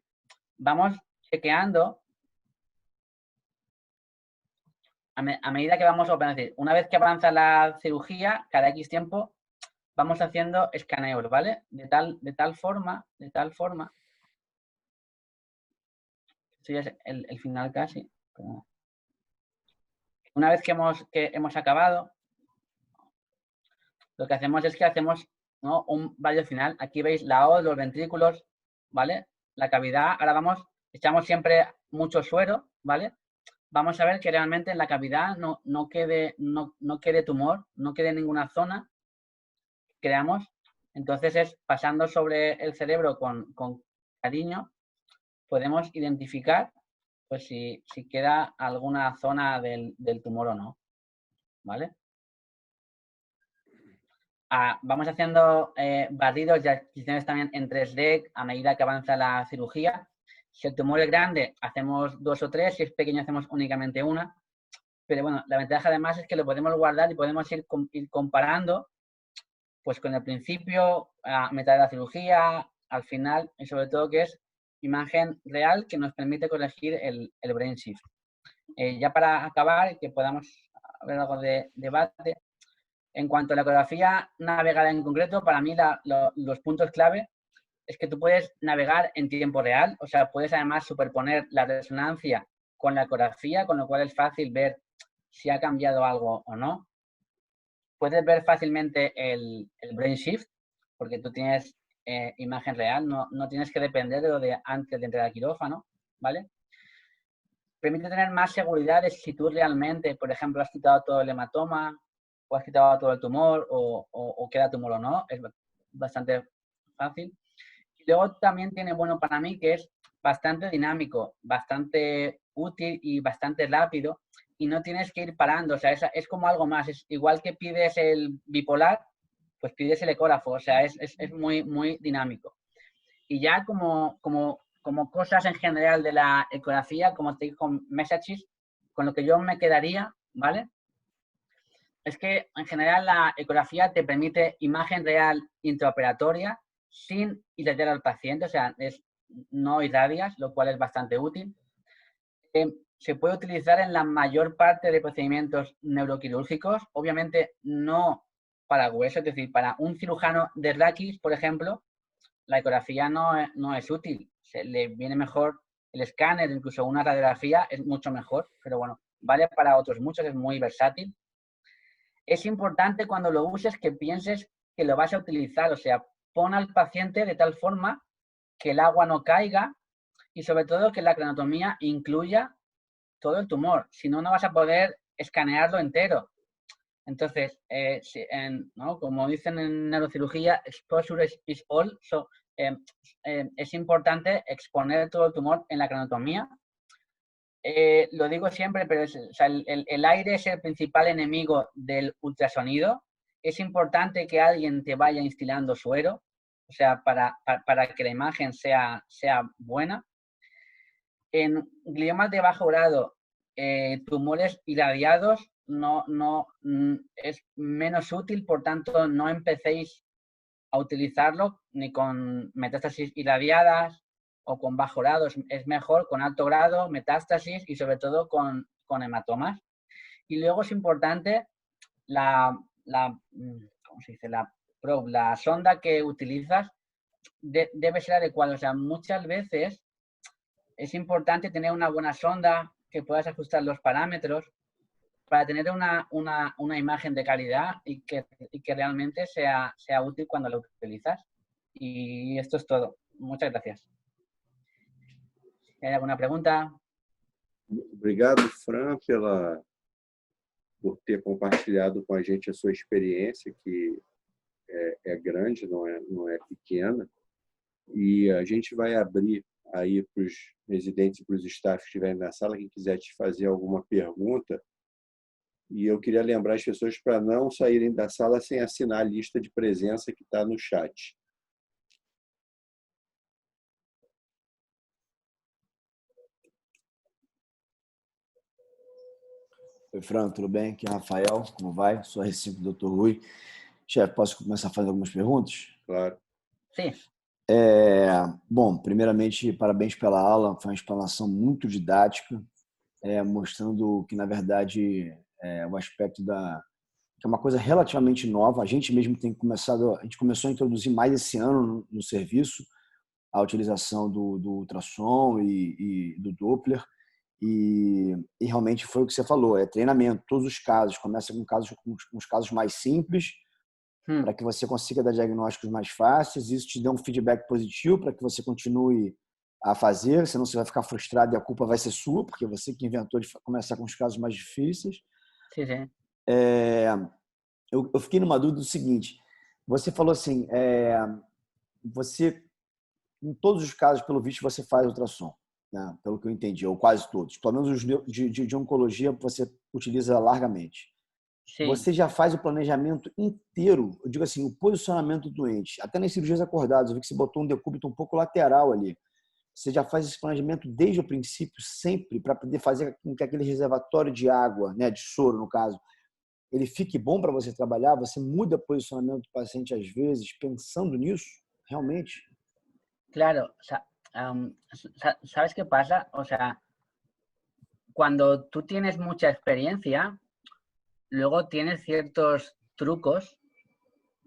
S2: vamos chequeando a medida que vamos operando. Es decir, una vez que avanza la cirugía, cada X tiempo vamos haciendo escaneos, ¿vale? De tal forma, esto ya es el final casi. Perdón. Una vez que hemos acabado, lo que hacemos es que hacemos, ¿no?, un vallo final. Aquí veis la hoz, los ventrículos, ¿vale? La cavidad. Ahora echamos siempre mucho suero, ¿vale? Vamos a ver que realmente en la cavidad no quede tumor, no quede ninguna zona. Creamos. Entonces es pasando sobre el cerebro con cariño, podemos identificar pues si queda alguna zona del tumor o no, ¿vale? Vamos haciendo barridos y adquisiciones también en 3D a medida que avanza la cirugía. Si el tumor es grande, hacemos 2 o 3, si es pequeño, hacemos únicamente una. Pero bueno, la ventaja además es que lo podemos guardar y podemos ir comparando pues con el principio, a mitad de la cirugía, al final, y sobre todo que es imagen real que nos permite corregir el brain shift. Ya para acabar y que podamos ver algo de debate, en cuanto a la ecografía navegada en concreto, para mí los puntos clave es que tú puedes navegar en tiempo real, o sea, puedes además superponer la resonancia con la ecografía, con lo cual es fácil ver si ha cambiado algo o no. Puedes ver fácilmente el brain shift, porque tú tienes imagen real, no tienes que depender de lo de antes de entrar al quirófano, ¿vale? Permite tener más seguridad de si tú realmente, por ejemplo, has quitado todo el hematoma, o has quitado todo el tumor, o queda tumor o no, es bastante fácil. Y luego también tiene bueno para mí que es bastante dinámico, bastante útil y bastante rápido, y no tienes que ir parando, o sea, es como algo más, es igual que pides el bipolar, pues pides el ecógrafo, o sea, es muy, muy dinámico. Y ya como cosas en general de la ecografía, como te digo, messages, con lo que yo me quedaría, ¿vale? Es que en general la ecografía te permite imagen real intraoperatoria sin irradiar al paciente, o sea, no irradias, lo cual es bastante útil. Se puede utilizar en la mayor parte de procedimientos neuroquirúrgicos, obviamente no para hueso, es decir, para un cirujano de raquis, por ejemplo, la ecografía no es útil, se le viene mejor el escáner, incluso una radiografía es mucho mejor, pero bueno, vale para otros muchos, es muy versátil. Es importante cuando lo uses que pienses que lo vas a utilizar, o sea, pon al paciente de tal forma que el agua no caiga y sobre todo que la craniotomía incluya todo el tumor, si no, no vas a poder escanearlo entero. Entonces, ¿no? Como dicen en neurocirugía, exposure is all, es importante exponer todo el tumor en la craniotomía. Lo digo siempre, pero o sea, el aire es el principal enemigo del ultrasonido. Es importante que alguien te vaya instilando suero, o sea, para que la imagen sea buena. En gliomas de bajo grado, tumores irradiados es menos útil, por tanto, no empecéis a utilizarlo ni con metástasis irradiadas o con bajo grado, es mejor con alto grado, metástasis y sobre todo con hematomas. Y luego es importante ¿cómo se dice? La sonda que utilizas debe ser adecuada. O sea, muchas veces es importante tener una buena sonda que puedas ajustar los parámetros para tener una imagen de calidad y que realmente sea útil cuando lo utilizas. Y esto es todo. Muchas gracias. ¿Hay alguna pregunta?
S1: Obrigado, Fran, por ter compartilhado com a gente a sua experiência, que é grande, não é pequena. E a gente vai abrir aí para os residentes e para os staffs que estiverem na sala, quem quiser te fazer alguma pergunta. E eu queria lembrar as pessoas para não saírem da sala sem assinar a lista de presença que está no chat.
S3: Oi, Fran, tudo bem? Aqui é o Rafael, como vai? Sou recíproco do Dr. Rui. Chefe, posso começar a fazer algumas perguntas?
S1: Claro.
S2: Sim.
S3: Bom, primeiramente, parabéns pela aula. Foi uma explanação muito didática, mostrando que, na verdade, o aspecto que é uma coisa relativamente nova. A gente mesmo a gente começou a introduzir mais esse ano no serviço a utilização do ultrassom e do Doppler. E realmente foi o que você falou, é treinamento, todos os casos, começa com os casos mais simples, para que você consiga dar diagnósticos mais fáceis, isso te dá um feedback positivo para que você continue a fazer, senão você vai ficar frustrado e a culpa vai ser sua, porque você que inventou de começar com os casos mais difíceis.
S2: Sim, sim.
S3: Eu fiquei numa dúvida do seguinte, você falou assim, você, em todos os casos, pelo visto, você faz ultrassom. Né? Pelo que eu entendi, ou quase todos. Pelo menos os de oncologia você utiliza largamente.
S2: Sim.
S3: Você já faz o planejamento inteiro, eu digo assim, o posicionamento do doente. Até nas cirurgias acordadas, eu vi que você botou um decúbito um pouco lateral ali. Você já faz esse planejamento desde o princípio, sempre, para poder fazer com que aquele reservatório de água, né, de soro, no caso, ele fique bom para você trabalhar? Você muda o posicionamento do paciente às vezes, pensando nisso, realmente?
S2: Claro, ¿sabes qué pasa? O sea, cuando tú tienes mucha experiencia, luego tienes ciertos trucos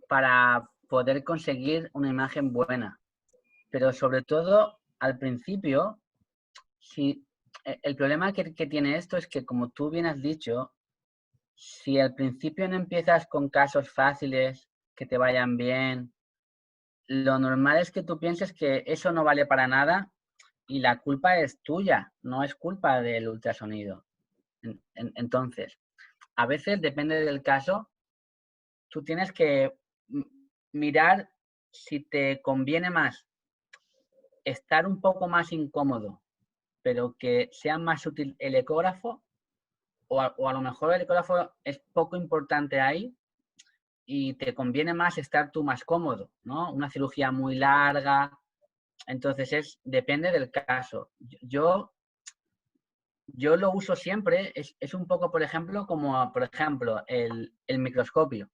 S2: para poder conseguir una imagen buena. Pero sobre todo, al principio, si, el problema que tiene esto es que, como tú bien has dicho, si al principio no empiezas con casos fáciles, que te vayan bien, lo normal es que tú pienses que eso no vale para nada y la culpa es tuya, no es culpa del ultrasonido. Entonces, a veces, depende del caso, tú tienes que mirar si te conviene más estar un poco más incómodo, pero que sea más útil el ecógrafo, o a lo mejor el ecógrafo es poco importante ahí y te conviene más estar tú más cómodo, ¿no? Una cirugía muy larga. Entonces, depende del caso. Yo lo uso siempre, es un poco, por ejemplo, como, por ejemplo, el microscopio.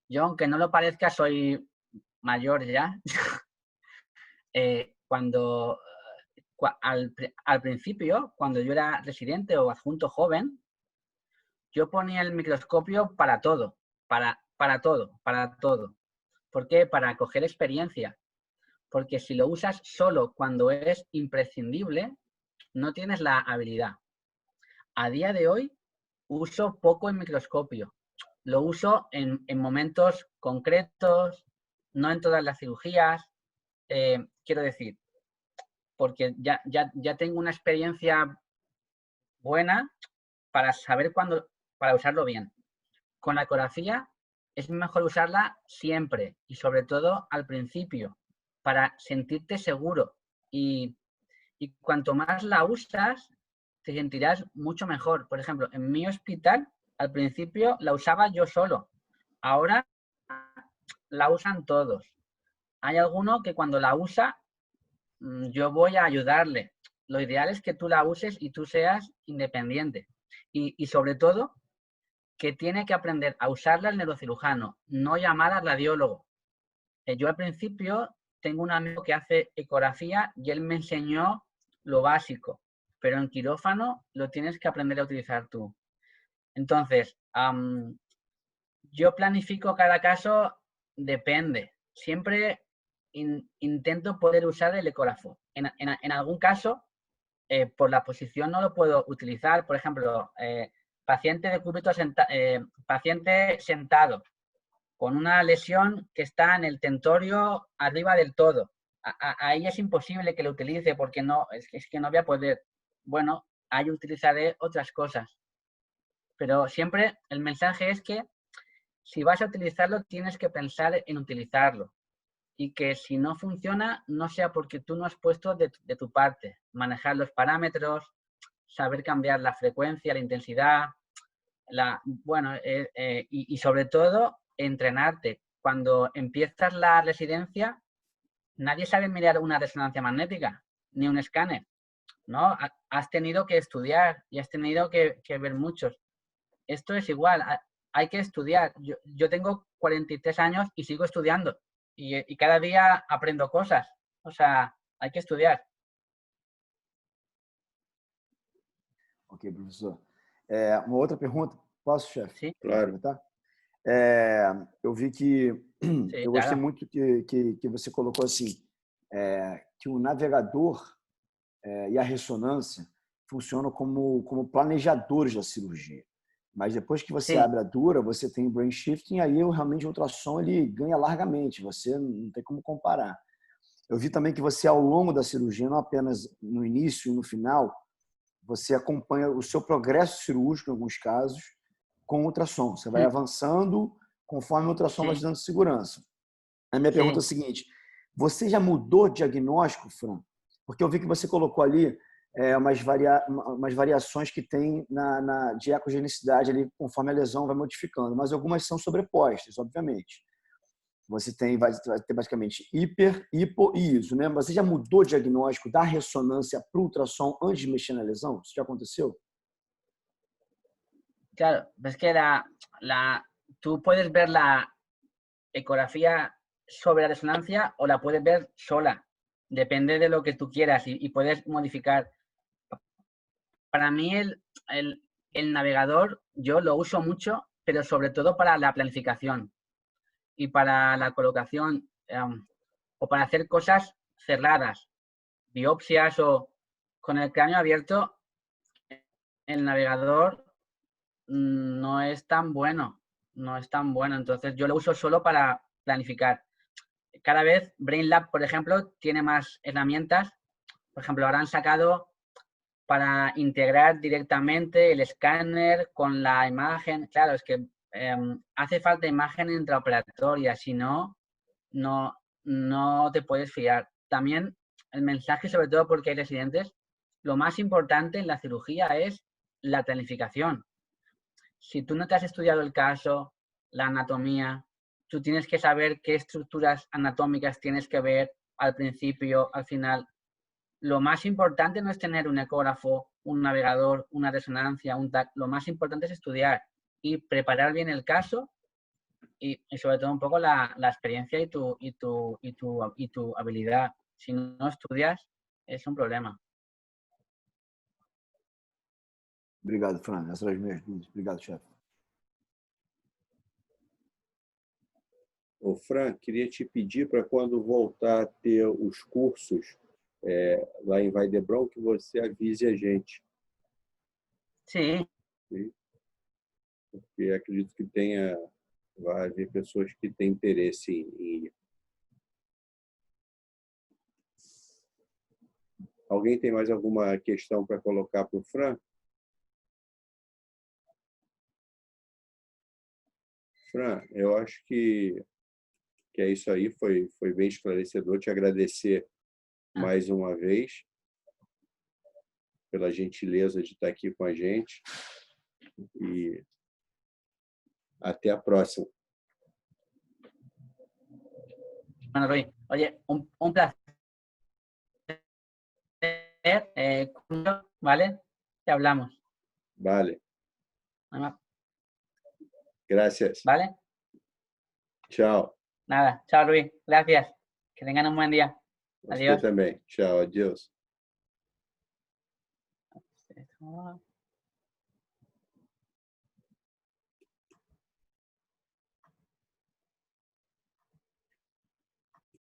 S2: Yo, aunque no lo parezca, soy mayor ya. Al principio, cuando yo era residente o adjunto joven, yo ponía el microscopio para todo, para todo. ¿Por qué? Para coger experiencia. Porque si lo usas solo cuando es imprescindible, no tienes la habilidad. A día de hoy, uso poco el microscopio. Lo uso en momentos concretos, no en todas las cirugías. Quiero decir, porque ya tengo una experiencia buena para saber cuándo, para usarlo bien. Con la ecografía es mejor usarla siempre y sobre todo al principio para sentirte seguro y cuanto más la usas te sentirás mucho mejor. Por ejemplo, en mi hospital al principio la usaba yo solo, ahora la usan todos. Hay alguno que cuando la usa yo voy a ayudarle. Lo ideal es que tú la uses y tú seas independiente. Y sobre todo, que tiene que aprender a usarla el neurocirujano, no llamar al radiólogo. Yo al principio tengo un amigo que hace ecografía y él me enseñó lo básico, pero en quirófano lo tienes que aprender a utilizar tú. Entonces, yo planifico cada caso, depende. Siempre intento poder usar el ecógrafo. En algún caso, por la posición no lo puedo utilizar. Por ejemplo, paciente de cúbito paciente sentado con una lesión que está en el tentorio arriba del todo. Ahí es imposible que lo utilice porque no, es que no voy a poder. Bueno, ahí utilizaré otras cosas. Pero siempre el mensaje es que si vas a utilizarlo, tienes que pensar en utilizarlo. Y que si no funciona, no sea porque tú no has puesto de tu parte. Manejar los parámetros, saber cambiar la frecuencia, la intensidad, y sobre todo, entrenarte. Cuando empiezas la residencia, nadie sabe mirar una resonancia magnética, ni un escáner, ¿no? Has tenido que estudiar y has tenido que ver muchos. Esto es igual, hay que estudiar. Yo tengo 43 años y sigo estudiando. Y cada día aprendo cosas. O sea, hay que estudiar.
S3: Ok, professor. Uma outra pergunta? Posso, chefe?
S2: Sí,
S1: Claro.
S3: Tá? Eu vi que
S2: sí,
S3: eu gostei
S2: claro.
S3: muito que você colocou assim, que o navegador e a ressonância funcionam como planejadores da cirurgia. Mas depois que você
S2: Sí,
S3: abre a dura, você tem o brain shifting, aí realmente o ultrassom ele ganha largamente, você não tem como comparar. Eu vi também que você, ao longo da cirurgia, não apenas no início e no final, você acompanha o seu progresso cirúrgico, em alguns casos, com ultrassom. Você vai avançando conforme o ultrassom vai te dando segurança. A minha pergunta é a seguinte: você já mudou o diagnóstico, Fran? Porque eu vi que você colocou ali umas variações que tem de ecogenicidade ali, conforme a lesão vai modificando, mas algumas são sobrepostas, obviamente. você vai ter basicamente hiper, hipo e ISO, né? Você já mudou o diagnóstico da ressonância para o ultrassom antes de mexer na lesão? Isso já aconteceu?
S2: Claro, es que tú puedes ver la ecografía sobre la resonancia o la puedes ver sola. Depende de lo que tú quieras y puedes modificar. Para mí el navegador yo lo uso mucho, pero sobre todo para la planificación y para la colocación o para hacer cosas cerradas, biopsias o con el cráneo abierto. El navegador no es tan bueno, entonces yo lo uso solo para planificar. Cada vez BrainLab, por ejemplo, tiene más herramientas. Por ejemplo, ahora han sacado para integrar directamente el escáner con la imagen. Claro, es que hace falta imagen intraoperatoria, si no, no te puedes fiar. También el mensaje, sobre todo porque hay residentes, lo más importante en la cirugía es la planificación. Si tú no te has estudiado el caso, la anatomía, tú tienes que saber qué estructuras anatómicas tienes que ver al principio, al final. Lo más importante no es tener un ecógrafo, un navegador, una resonancia, un TAC. Lo más importante es estudiar y preparar bien el caso y sobre todo un poco la experiencia y tu habilidad. Si no estudias, es un problema.
S3: Obrigado, Fran. Essas são as minhas dúvidas. Obrigado, chefe.
S1: Ô, Fran, queria te pedir para quando voltar a ter os cursos lá em Vaidebron, que você avise a gente.
S2: Sim.
S1: Sim? Porque acredito que vai haver pessoas que têm interesse em ir. Alguém tem mais alguma questão para colocar para o Fran? Fran, eu acho que é isso aí, foi bem esclarecedor. Te agradecer mais uma vez pela gentileza de estar aqui com a gente e até a próxima.
S2: Bueno, Rui, oye, un placer, ¿vale? Te hablamos.
S1: Vale. Gracias.
S2: ¿Vale?
S1: Chao.
S2: Nada, chao, Rui. Gracias. Que tengan un buen día.
S1: Você
S2: Adiós.
S1: também. Tchau, adiós.